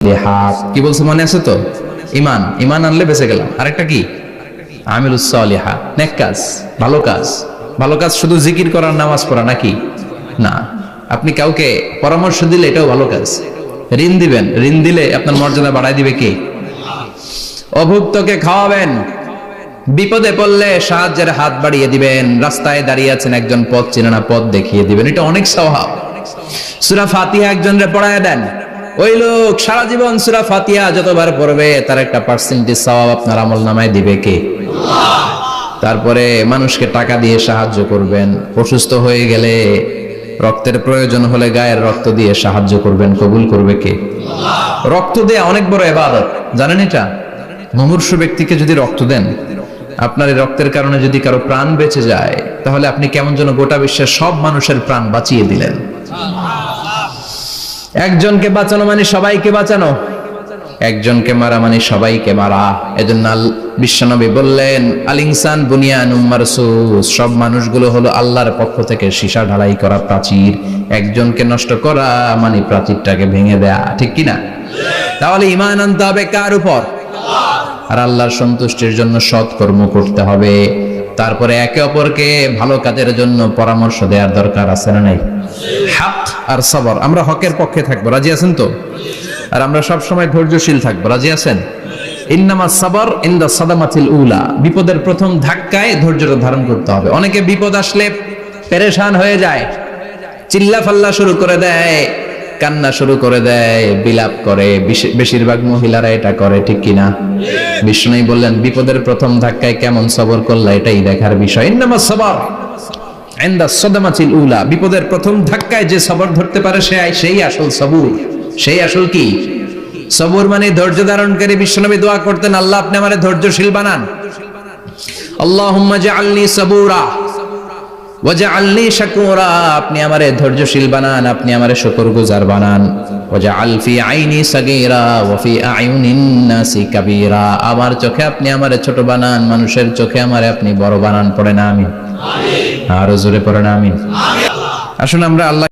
হাত কি বলছে মনে আছে তো? ঈমান, ঈমান আনলে বেঁচে গেলাম। আরেকটা কি? আমিলুস সালিহা, নেক কাজ, ভালো কাজ। ভালো কাজ শুধু জিকির করার, নামাজ পড়া নাকি? না, আপনি কাউকে পরামর্শ দিলে এটাও ভালো কাজ। ঋণ দিবেন, ঋণ দিলে আপনার মর্যাদা বাড়ায় দিবে কে? অভুক্তকে খাওয়াবেন, বিপদে পড়লে সাহায্যের হাত বাড়িয়ে দিবেন, রাস্তায় দাঁড়িয়ে আছেন একজন পথ চেনে না, পথ দেখিয়ে দিবেন, এটা অনেক সওয়াব। সূরা ফাতিহা একজনরে পড়ায় দেন, ওই লোক সারা জীবন সূরা ফাতিহা যতবার পড়বে তার একটা পার্সেন্টেজ সওয়াব আপনার আমলনামায় দিবে কে? আল্লাহ। তারপরে মানুষকে টাকা দিয়ে সাহায্য করবেন, অসুস্থ হয়ে গেলে রক্তের প্রয়োজন হলে গায়ের রক্ত দিয়ে সাহায্য করবেন, কবুল করবে কে? আল্লাহ। রক্ত দেয়া অনেক বড় ইবাদত, জানেন এটা? মুমূর্ষু ব্যক্তিকে যদি রক্ত দেন, আপনার এই রক্তের কারণে যদি কারো প্রাণ বেঁচে যায়, তাহলে আপনি কেমন যেন গোটা বিশ্বের সব মানুষের প্রাণ বাঁচিয়ে দিলেন। একজনকে বাঁচানো মানে সবাইকে বাঁচানো, একজনকে মারা মানে সবাইকে মারা। এজন্য বিশ্বনবী বললেন, আল ইনসান বুনিয়ানুম মারসুস, সব মানুষগুলো হলো আল্লাহর পক্ষ থেকে সীসা ঢালাই করা প্রাচীর। একজনকে নষ্ট করা মানে প্রাচীরটাকে ভেঙে দেয়া, ঠিক কি না? তাহলে ঈমান আনতে হবে কার উপর? আর আল্লাহর সন্তুষ্টির জন্য সৎ কর্ম করতে হবে। তারপরে একে অপরকে ভালো কাজের জন্য পরামর্শ দেওয়ার দরকার আছে না নাই? হক আর সবর, আমরা হকের পক্ষে থাকবো, রাজি আছেন তো? আর আমরা সব সময় ধৈর্যশীল থাকবো, রাজি আছেন? ইন্নামাস সাবর ইনদা সাদামাতিল উলা, বিপদের প্রথম ধাক্কায় ধৈর্যটা ধারণ করতে হবে। অনেকে বিপদ আসলে পেরেশান হয়ে যায়, চিল্লা ফাল্লা শুরু করে দেয়, কান্না শুরু করে দেয়, বিলাপ করে। বেশিরভাগ মহিলারা এটা করে, ঠিক কিনা? বিষ্ণু বললেন, বিপদের প্রথম ধাক্কায় কেমন সবর করলা এটাই দেখার বিষয়। ইন্নামাস সাবর ইনদা সাদামাতিল উলা, বিপদের প্রথম ধাক্কায় যে সবর ধরতে পারে সেই আসল সবুর, সেই আসল কি? সবুর মানে ধৈর্য ধারণকারী। বিশ্বনবী দোয়া করতেন, আল্লাহ আপনি আমারে ধৈর্যশীল বানান। আল্লাহুম্মা জাআলনি সাবুরা ওয়াজআলনি শাকুরা, আপনি আমারে ধৈর্যশীল বানান, আপনি আমারে শুকরগুজার বানান। ওয়াজআল ফি আইনি সাগীরা ওয়া ফি আয়ুনিন নাসি কাবীরা, আমার চোখে আপনি আমারে ছোট বানান, মানুষের চোখে আমারে আপনি বড় বানান। পড়েন আমিন। আমিন। আর জোরে পড়েন আমিন। আসুন আমরা আল্লাহ